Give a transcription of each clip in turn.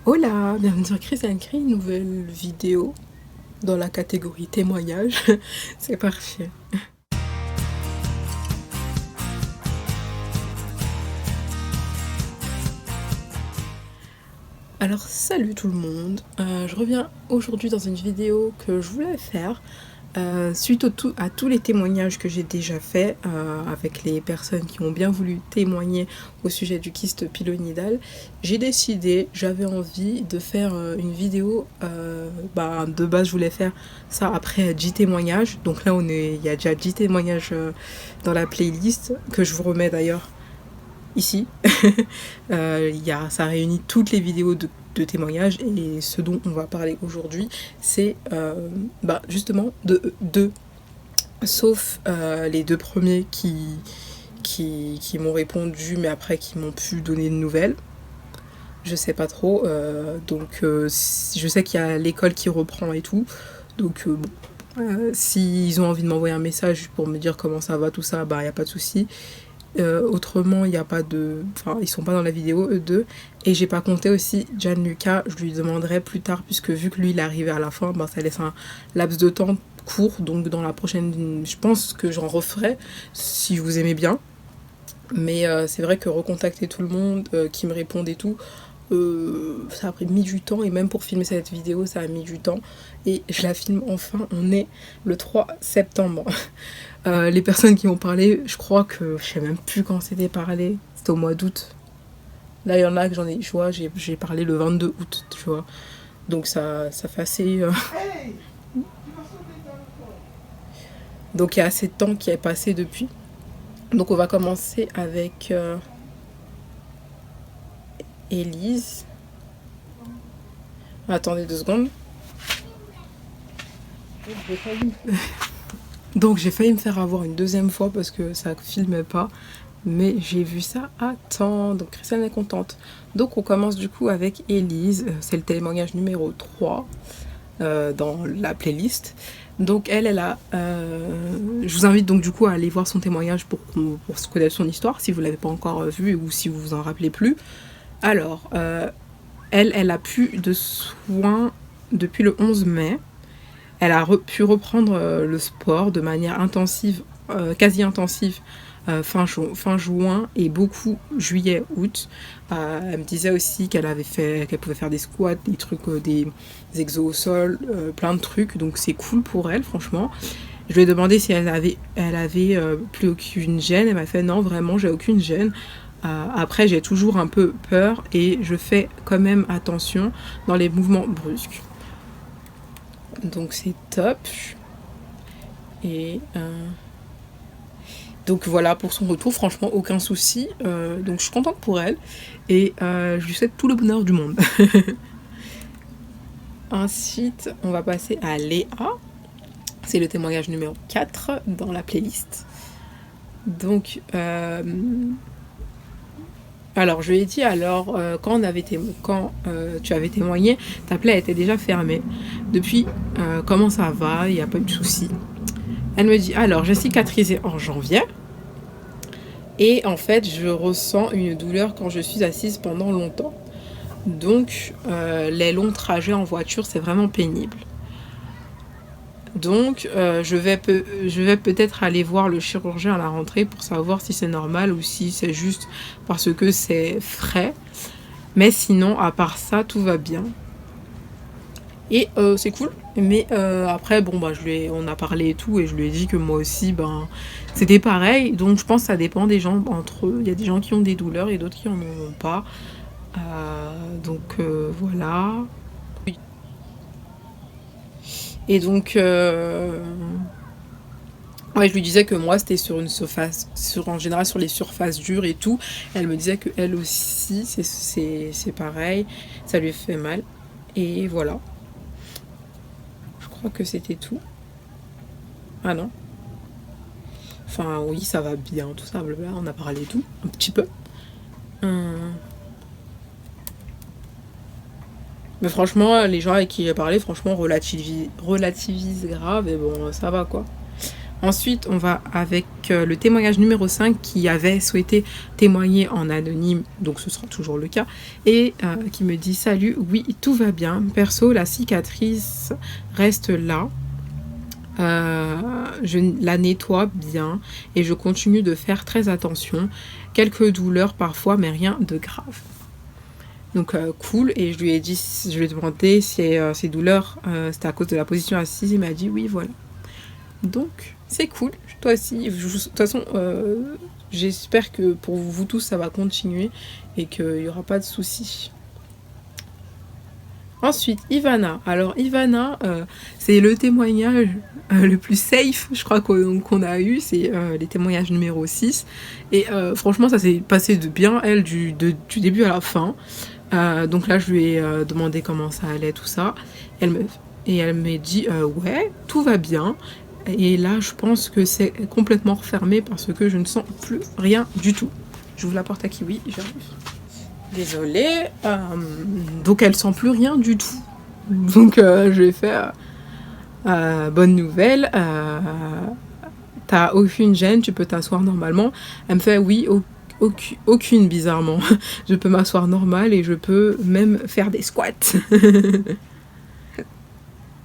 Hola, bienvenue sur Chris and Cree, nouvelle vidéo dans la catégorie témoignage. C'est parti. Alors salut tout le monde, je reviens aujourd'hui dans une vidéo que je voulais faire suite à tous les témoignages que j'ai déjà fait avec les personnes qui ont bien voulu témoigner au sujet du kyste pilonidal. J'ai décidé, j'avais envie de faire une vidéo, de base je voulais faire ça après 10 témoignages, donc là il y a déjà 10 témoignages dans la playlist que je vous remets d'ailleurs ici. Ça réunit toutes les vidéos de témoignages et ce dont on va parler aujourd'hui, c'est justement de deux, sauf les deux premiers qui m'ont répondu, mais après qui m'ont pu donner de nouvelles. Je sais pas trop, je sais qu'il y a l'école qui reprend et tout, donc s'ils ont envie de m'envoyer un message pour me dire comment ça va, tout ça, y a pas de souci. Autrement, il n'y a pas de... Enfin, ils sont pas dans la vidéo, eux deux. Et j'ai pas compté aussi Gianluca, je lui demanderai plus tard, puisque vu que lui, il est arrivé à la fin, ça laisse un laps de temps court. Donc dans la prochaine... Je pense que j'en referai, si vous aimez bien. Mais c'est vrai que recontacter tout le monde, qui me répondent et tout, ça a pris du temps. Et même pour filmer cette vidéo, ça a mis du temps. Et je la filme enfin, on est le 3 septembre. Les personnes qui ont parlé, je crois que je sais même plus quand c'était parlé, c'était au mois d'août. Là, il y en a que je vois, j'ai parlé le 22 août, tu vois. Donc ça fait assez... Donc il y a assez de temps qui est passé depuis. Donc on va commencer avec Élise. Attendez 2 secondes. Donc j'ai failli me faire avoir une deuxième fois parce que ça filmait pas. Mais j'ai vu ça à temps. Donc Christiane est contente. Donc on commence du coup avec Élise. C'est le témoignage numéro 3 dans la playlist. Donc elle a... je vous invite donc du coup à aller voir son témoignage pour se connaître son histoire, si vous ne l'avez pas encore vu ou si vous vous en rappelez plus. Alors, elle a plus de soins depuis le 11 mai. Elle a pu reprendre le sport de manière intensive, quasi intensive, fin juin et beaucoup juillet, août. Elle me disait aussi qu'elle pouvait faire des squats, des trucs, des exos au sol, plein de trucs. Donc c'est cool pour elle, franchement. Je lui ai demandé si elle avait plus aucune gêne. Elle m'a fait non, vraiment, j'ai aucune gêne. Après, j'ai toujours un peu peur et je fais quand même attention dans les mouvements brusques. Donc c'est top. Et donc voilà pour son retour, franchement aucun souci. Donc je suis contente pour elle et je lui souhaite tout le bonheur du monde. Ensuite, on va passer à Léa. C'est le témoignage numéro 4 dans la playlist. Donc, alors je lui ai dit, quand tu avais témoigné, ta plaie était déjà fermée. Depuis, comment ça va? Il n'y a pas eu de souci. Elle me dit, alors j'ai cicatrisé en janvier. Et en fait, je ressens une douleur quand je suis assise pendant longtemps. Donc, les longs trajets en voiture, c'est vraiment pénible. Donc, je vais peut-être aller voir le chirurgien à la rentrée pour savoir si c'est normal ou si c'est juste parce que c'est frais. Mais sinon, à part ça, tout va bien. Et c'est cool. Mais après, on a parlé et tout, et je lui ai dit que moi aussi, c'était pareil. Donc, je pense que ça dépend des gens entre eux. Il y a des gens qui ont des douleurs et d'autres qui en ont pas. Voilà. Et donc, ouais, je lui disais que moi, c'était sur une surface, en général sur les surfaces dures et tout. Elle me disait que elle aussi, c'est pareil, ça lui fait mal. Et voilà. Je crois que c'était tout. Ah non. Enfin, oui, ça va bien, tout ça, blablabla. On a parlé et tout, un petit peu. Mais franchement, les gens avec qui j'ai parlé, franchement, relativisent grave. Et bon, ça va, quoi. Ensuite, on va avec le témoignage numéro 5 qui avait souhaité témoigner en anonyme, donc ce sera toujours le cas, et qui me dit « Salut, oui, tout va bien. Perso, la cicatrice reste là. Je la nettoie bien et je continue de faire très attention. Quelques douleurs parfois, mais rien de grave. » Donc cool, et je lui ai demandé si ces douleurs c'était à cause de la position assise. Il m'a dit oui, voilà. Donc c'est cool, toi aussi. De toute façon, j'espère que pour vous tous ça va continuer et qu'il n'y aura pas de soucis. Ensuite, Ivana. Alors Ivana, c'est le témoignage le plus safe, je crois qu'on a eu, c'est les témoignages numéro 6. Et franchement, ça s'est passé de bien, elle, du début à la fin. Donc là, je lui ai demandé comment ça allait, tout ça. Elle m'a dit ouais, tout va bien. Et là, je pense que c'est complètement refermé parce que je ne sens plus rien du tout. J'ouvre la porte à Kiwi, j'arrive. Désolée. Donc elle sent plus rien du tout. Donc je vais faire bonne nouvelle. T'as aucune gêne, tu peux t'asseoir normalement. Elle me fait oui, aucune bizarrement. Je peux m'asseoir normal et je peux même faire des squats.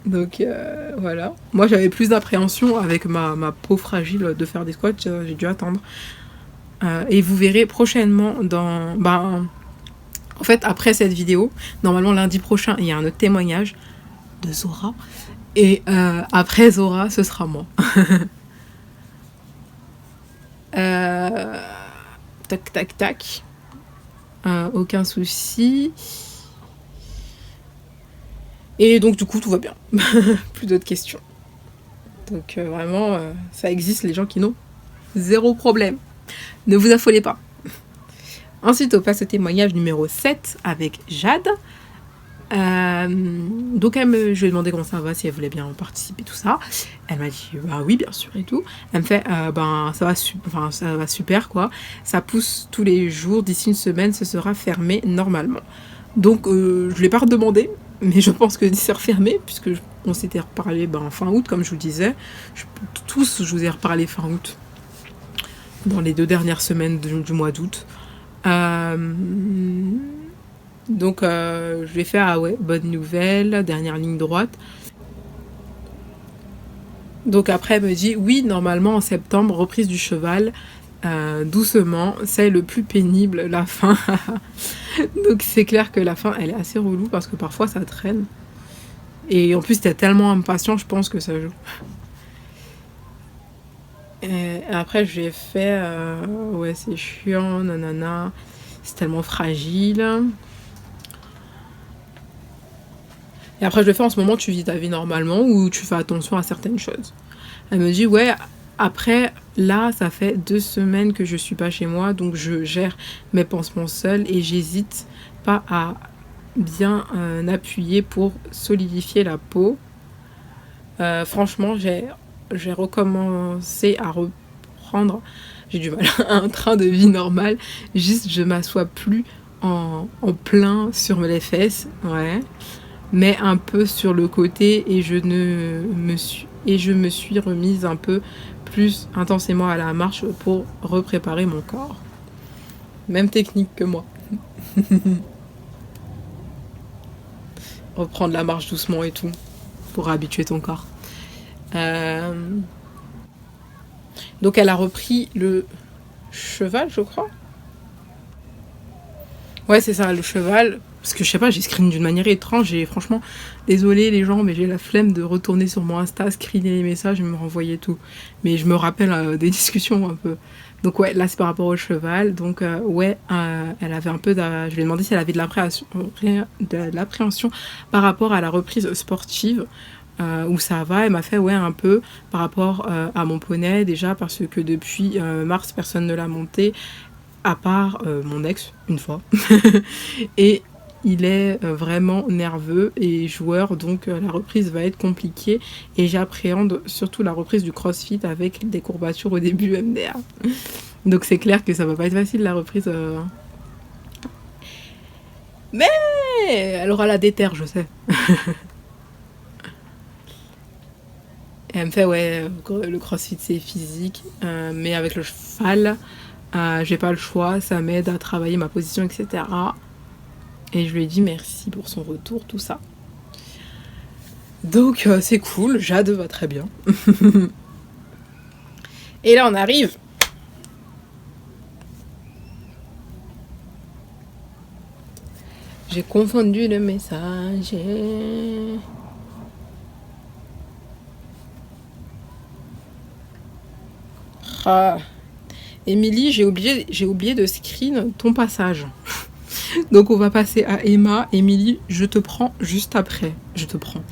Donc voilà. Moi j'avais plus d'appréhension avec ma peau fragile de faire des squats, j'ai dû attendre. Et vous verrez prochainement en fait après cette vidéo, normalement lundi prochain il y a un autre témoignage de Zora. Et après Zora ce sera moi. Tac tac tac. Aucun souci. Et donc du coup tout va bien. Plus d'autres questions. Donc vraiment ça existe, les gens qui n'ont zéro problème. Ne vous affolez pas. Ensuite on passe au témoignage numéro 7 avec Jade. Donc je lui ai demandé comment ça va, si elle voulait bien participer, tout ça. Elle m'a dit bah oui bien sûr et tout. Elle me fait ça va super quoi. Ça pousse tous les jours, d'ici une semaine ce sera fermé normalement. Donc je ne l'ai pas redemandé, mais je pense que c'est refermé puisque on s'était reparlé fin août comme je vous disais. Je vous ai reparlé fin août, dans les 2 dernières semaines du mois d'août. Donc je vais faire ah ouais, bonne nouvelle, dernière ligne droite. Donc après elle me dit oui, normalement en septembre, reprise du cheval, doucement, c'est le plus pénible, la fin. Donc c'est clair que la fin elle est assez relou parce que parfois ça traîne. Et en plus t'es tellement impatient, je pense que ça joue. Et après j'ai fait ouais c'est chiant, nanana, c'est tellement fragile. Et après, je le fais en ce moment, tu vis ta vie normalement ou tu fais attention à certaines choses. Elle me dit, ouais, après, là, ça fait 2 semaines que je suis pas chez moi, donc je gère mes pansements seule et j'hésite pas à bien appuyer pour solidifier la peau. Franchement, j'ai recommencé à reprendre, j'ai du mal, un train de vie normal. Juste, je m'assois plus en plein sur les fesses, ouais. Mais un peu sur le côté et je me suis remise un peu plus intensément à la marche pour repréparer mon corps. Même technique que moi. Reprendre la marche doucement et tout pour habituer ton corps. Donc elle a repris le cheval, je crois. Ouais, c'est ça, le cheval. Parce que je sais pas, j'ai screen d'une manière étrange et franchement, désolé les gens, mais j'ai la flemme de retourner sur mon Insta, screener les messages et me renvoyer tout. Mais je me rappelle des discussions un peu. Donc ouais, là c'est par rapport au cheval. Donc ouais, elle avait un peu je lui ai demandé si elle avait de l'appréhension par rapport à la reprise sportive. Où ça va, elle m'a fait ouais un peu par rapport à mon poney déjà parce que depuis mars personne ne l'a monté à part mon ex une fois. Et il est vraiment nerveux et joueur, donc la reprise va être compliquée et j'appréhende surtout la reprise du crossfit avec des courbatures au début MDR. Donc c'est clair que ça va pas être facile la reprise. Mais elle aura la déterre, je sais. Et elle me fait ouais, le crossfit c'est physique, mais avec le cheval, j'ai pas le choix, ça m'aide à travailler ma position, etc. Et je lui ai dit merci pour son retour, tout ça. Donc c'est cool, Jade va très bien. Et là on arrive. J'ai confondu le message. Ah. Émilie, j'ai oublié de screen ton passage. Donc on va passer à Emma. Émilie, je te prends juste après. Je te prends.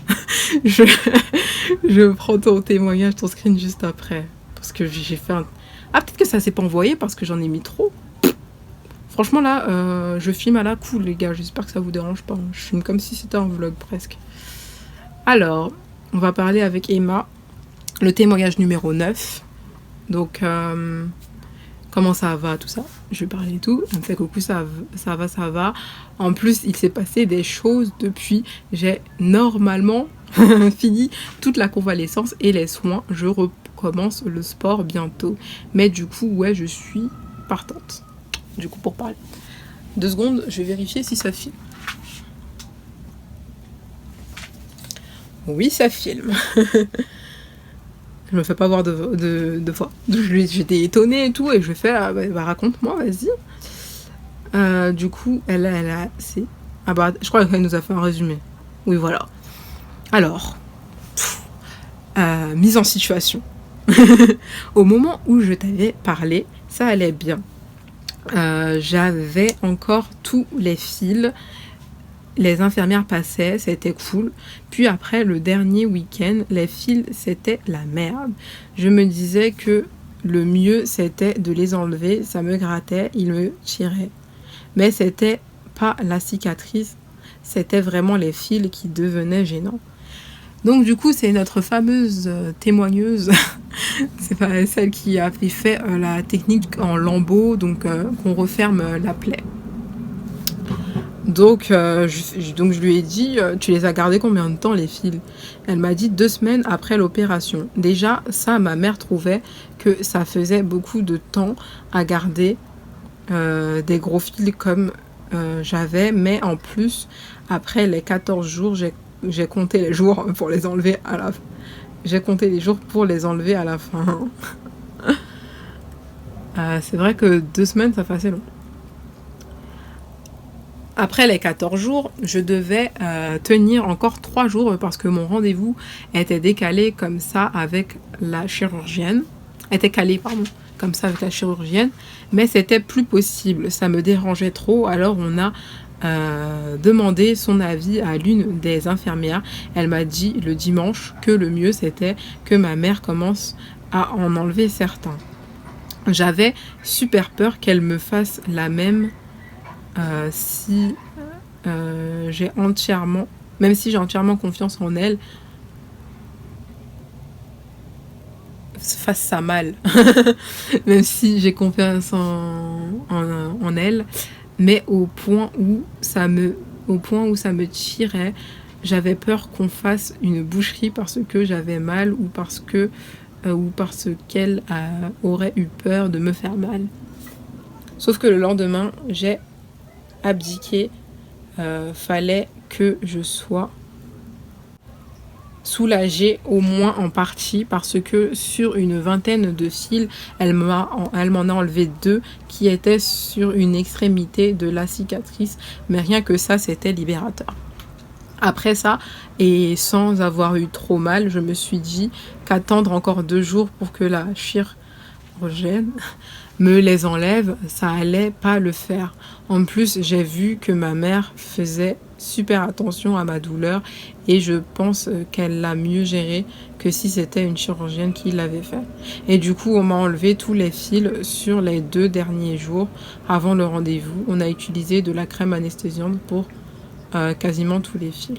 je prends ton témoignage, ton screen juste après. Parce que j'ai fait un... Ah, peut-être que ça s'est pas envoyé parce que j'en ai mis trop. Franchement là, je filme à la cool les gars. J'espère que ça vous dérange pas. Je filme comme si c'était un vlog presque. Alors, on va parler avec Emma. Le témoignage numéro 9. Donc... comment ça va, tout ça. Je vais parler tout. Elle me fait coucou, ça va. En plus, il s'est passé des choses depuis. J'ai normalement fini toute la convalescence et les soins. Je recommence le sport bientôt. Mais du coup, ouais, je suis partante. Du coup, pour parler. 2 secondes, je vais vérifier si ça filme. Oui, ça filme. Je me fais pas voir deux fois. J'étais étonnée et tout, et je fais bah raconte-moi, vas-y. Du coup, elle a c'est... Ah bah, je crois qu'elle nous a fait un résumé. Oui, voilà. Alors, mise en situation. Au moment où je t'avais parlé, ça allait bien. J'avais encore tous les fils. Les infirmières passaient, c'était cool. Puis après, le dernier week-end, les fils, c'était la merde. Je me disais que le mieux, c'était de les enlever. Ça me grattait, ils me tiraient. Mais c'était pas la cicatrice, c'était vraiment les fils qui devenaient gênants. Donc du coup, c'est notre fameuse témoigneuse, c'est pas celle qui a fait la technique en lambeaux, donc qu'on referme la plaie. Donc je lui ai dit, tu les as gardés combien de temps les fils? Elle m'a dit 2 semaines après l'opération. Déjà, ça, ma mère trouvait que ça faisait beaucoup de temps à garder des gros fils comme j'avais. Mais en plus, après les 14 jours, j'ai compté les jours pour les enlever à la fin. J'ai compté les jours pour les enlever à la fin. C'est vrai que 2 semaines, ça fait assez long. Après les 14 jours, je devais tenir encore 3 jours parce que mon rendez-vous était décalé comme ça avec la chirurgienne. Était calé, pardon, comme ça avec la chirurgienne. Mais c'était plus possible, ça me dérangeait trop. Alors on a demandé son avis à l'une des infirmières. Elle m'a dit le dimanche que le mieux c'était que ma mère commence à en enlever certains. J'avais super peur qu'elle me fasse la même si j'ai entièrement, même si j'ai entièrement confiance en elle, fasse ça mal. Même si j'ai confiance en elle, mais au point où ça me tirait, j'avais peur qu'on fasse une boucherie parce que j'avais mal ou parce qu'elle aurait eu peur de me faire mal. Sauf que le lendemain, j'ai abdiqué. Fallait que je sois soulagée au moins en partie parce que sur une vingtaine de fils, elle m'en a enlevé 2 qui étaient sur une extrémité de la cicatrice, mais rien que ça, c'était libérateur. Après ça, et sans avoir eu trop mal, je me suis dit qu'attendre encore 2 jours pour que la chirurgienne me les enlève, ça allait pas le faire. En plus, j'ai vu que ma mère faisait super attention à ma douleur et je pense qu'elle l'a mieux géré que si c'était une chirurgienne qui l'avait fait. Et du coup, on m'a enlevé tous les fils sur les 2 derniers jours avant le rendez-vous. On a utilisé de la crème anesthésiante pour quasiment tous les fils.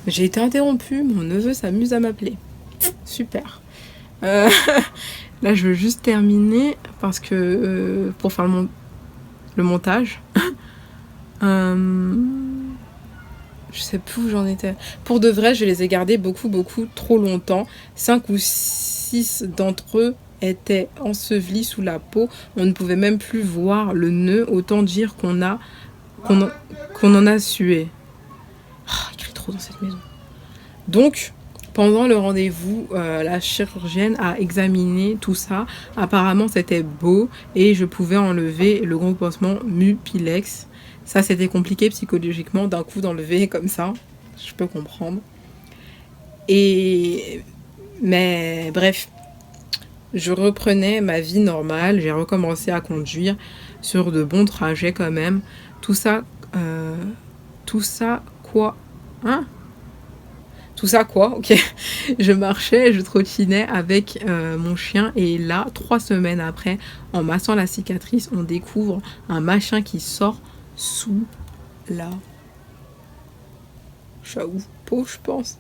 J'ai été interrompue, mon neveu s'amuse à m'appeler. Super. Là, je veux juste terminer parce que pour faire le montage. Je sais plus où j'en étais. Pour de vrai, je les ai gardés beaucoup trop longtemps. 5 ou 6 d'entre eux étaient ensevelis sous la peau. On ne pouvait même plus voir le nœud. Autant dire qu'on en a sué. Oh, il crie trop dans cette maison. Donc, pendant le rendez-vous, la chirurgienne a examiné tout ça. Apparemment, c'était beau et je pouvais enlever le gros pansement Mupilex. Ça, c'était compliqué psychologiquement d'un coup d'enlever comme ça. Je peux comprendre. Mais bref, je reprenais ma vie normale. J'ai recommencé à conduire sur de bons trajets quand même. Tout ça quoi? Hein? Tout ça quoi? Ok. Je marchais, je trottinais avec mon chien et là, 3 semaines après, en massant la cicatrice, on découvre un machin qui sort sous la peau, je pense.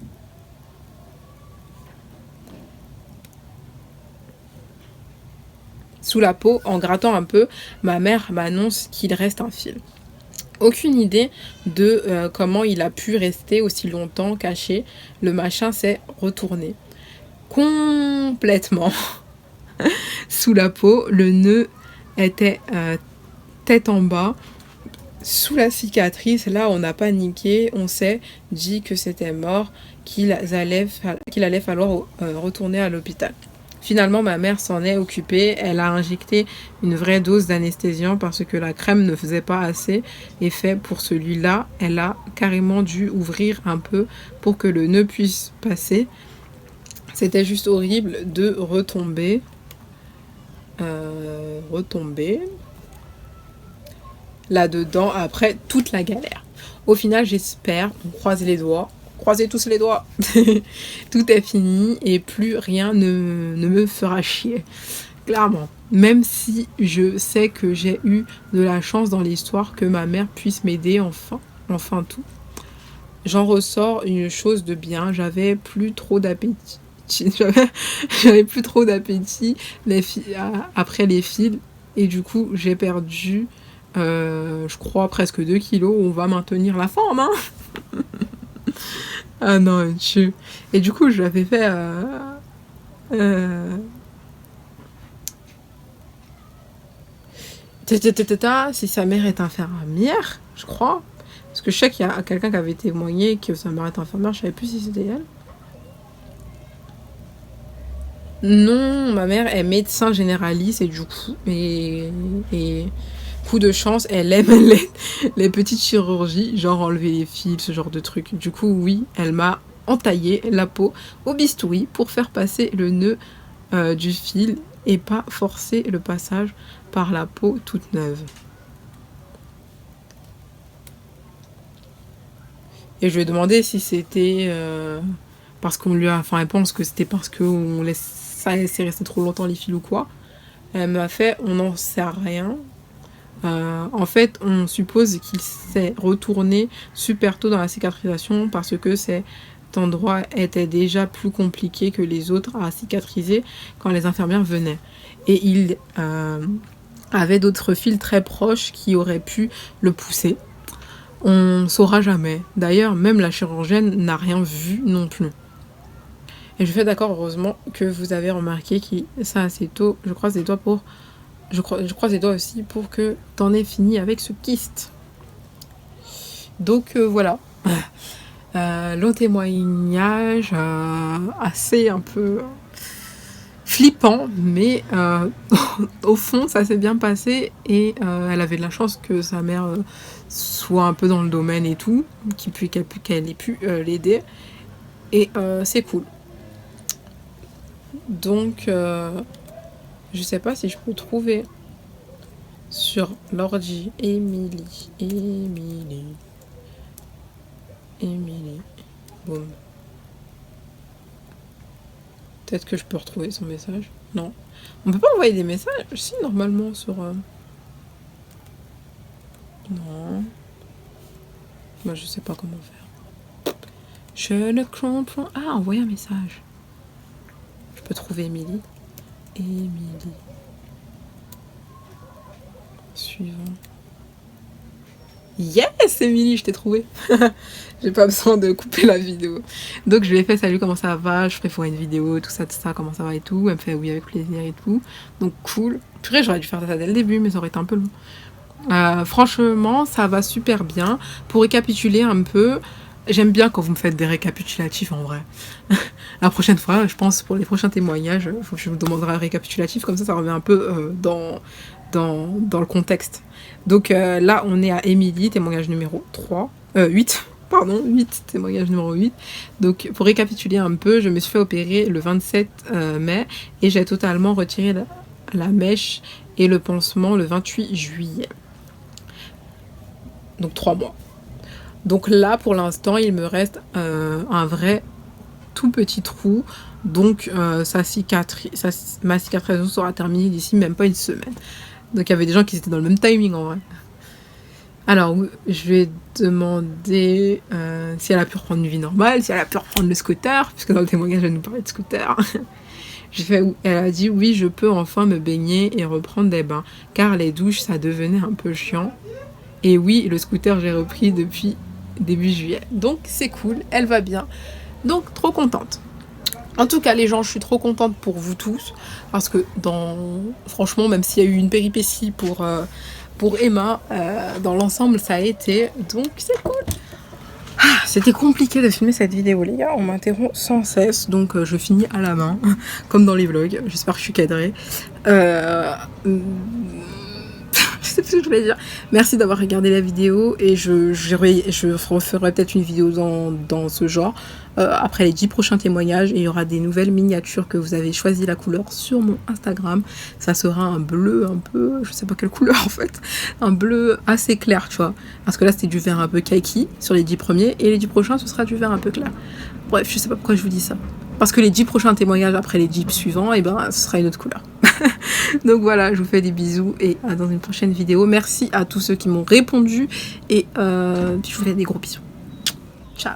Sous la peau, en grattant un peu, ma mère m'annonce qu'il reste un fil. Aucune idée de comment il a pu rester aussi longtemps caché. Le machin s'est retourné complètement sous la peau. Le nœud était tête en bas. Sous la cicatrice, là, on a paniqué. On s'est dit que c'était mort, qu'il allait falloir retourner à l'hôpital. Finalement, ma mère s'en est occupée. Elle a injecté une vraie dose d'anesthésiant parce que la crème ne faisait pas assez effet pour celui-là. Elle a carrément dû ouvrir un peu pour que le nœud puisse passer. C'était juste horrible de retomber. Là-dedans après toute la galère. Au final, j'espère, on croise les doigts. Croisez tous les doigts. Tout est fini et plus rien ne me fera chier. Clairement. Même si je sais que j'ai eu de la chance dans l'histoire que ma mère puisse m'aider enfin tout. J'en ressors une chose de bien. J'avais plus trop d'appétit. J'avais plus trop d'appétit après les fils. Et du coup, j'ai perdu, je crois, presque 2 kilos. On va maintenir la forme, hein. Ah non, tu. Et du coup, j'avais fait si sa mère est infirmière, je crois. Parce que je sais qu'il y a quelqu'un qui avait témoigné que sa mère est infirmière, je savais plus si c'était elle. Non, ma mère est médecin généraliste et du coup, et coup de chance, elle aime les petites chirurgies, genre enlever les fils, ce genre de trucs. Du coup, oui, elle m'a entaillé la peau au bistouri pour faire passer le nœud du fil et pas forcer le passage par la peau toute neuve. Et je lui ai demandé si c'était parce qu'on lui a... Enfin, elle pense que c'était parce qu'on laisse rester trop longtemps les fils ou quoi. Elle m'a fait, on n'en sait rien. En fait, on suppose qu'il s'est retourné super tôt dans la cicatrisation parce que cet endroit était déjà plus compliqué que les autres à cicatriser quand les infirmières venaient. Et il avait d'autres fils très proches qui auraient pu le pousser. On ne saura jamais. D'ailleurs, même la chirurgienne n'a rien vu non plus. Et je fais d'accord, heureusement, que vous avez remarqué que ça assez tôt. Je croise les doigts pour... Je croise les doigts aussi pour que t'en aies fini avec ce kyste. Donc voilà. Long témoignage assez un peu flippant, mais au fond ça s'est bien passé et elle avait de la chance que sa mère soit un peu dans le domaine et tout, qu'elle ait pu l'aider et c'est cool. Donc je sais pas si je peux trouver sur l'ordi Émilie. Boum. Peut-être que je peux retrouver son message. Non. On peut pas envoyer des messages? Si, normalement, sur... Non. Moi, je sais pas comment faire. Je ne comprends... Ah, envoyer un message. Je peux trouver Émilie. Suivant. Yes, Émilie, je t'ai trouvé. J'ai pas besoin de couper la vidéo. Donc je lui ai fait salut, comment ça va, je préfère une vidéo, tout ça, comment ça va et tout. Elle me fait oui avec plaisir et tout. Donc cool. Purée, j'aurais dû faire ça dès le début, mais ça aurait été un peu long. Franchement, ça va super bien. Pour récapituler un peu, j'aime bien quand vous me faites des récapitulatifs en vrai. La prochaine fois, je pense pour les prochains témoignages, je vous demanderai un récapitulatif, comme ça revient un peu dans le contexte. Donc là, on est à Émilie, témoignage numéro 8. Pardon, 8, témoignage numéro 8. Donc pour récapituler un peu, je me suis fait opérer le 27 mai et j'ai totalement retiré la mèche et le pansement le 28 juillet. Donc 3 mois. Donc là, pour l'instant, il me reste un vrai tout petit trou. Donc ma cicatrisation sera terminée d'ici même pas une semaine. Donc il y avait des gens qui étaient dans le même timing en vrai. Alors je vais demander si elle a pu reprendre une vie normale, si elle a pu reprendre le scooter, puisque dans le témoignage elle nous parlait de scooter. Elle a dit oui, je peux enfin me baigner et reprendre des bains, car les douches ça devenait un peu chiant. Et oui, le scooter j'ai repris depuis début juillet. Donc c'est cool, elle va bien. Donc trop contente. En tout cas les gens, je suis trop contente pour vous tous, parce que franchement, même s'il y a eu une péripétie pour Emma, dans l'ensemble ça a été, donc c'est cool. C'était compliqué de filmer cette vidéo les gars, on m'interrompt sans cesse, donc je finis à la main, comme dans les vlogs, j'espère que je suis cadrée. Je sais plus ce que je voulais dire. Merci d'avoir regardé la vidéo et je referai peut-être une vidéo dans ce genre après les 10 prochains témoignages, et il y aura des nouvelles miniatures que vous avez choisi la couleur sur mon Instagram. Ça sera un bleu un peu, je sais pas quelle couleur en fait, un bleu assez clair, tu vois, parce que là c'était du vert un peu kaki sur les 10 premiers et les 10 prochains ce sera du vert un peu clair. Bref, je sais pas pourquoi je vous dis ça, parce que les 10 prochains témoignages après les 10 suivants, et ben ce sera une autre couleur. Donc voilà, je vous fais des bisous et à dans une prochaine vidéo. Merci à tous ceux qui m'ont répondu et je vous fais des gros bisous. Ciao.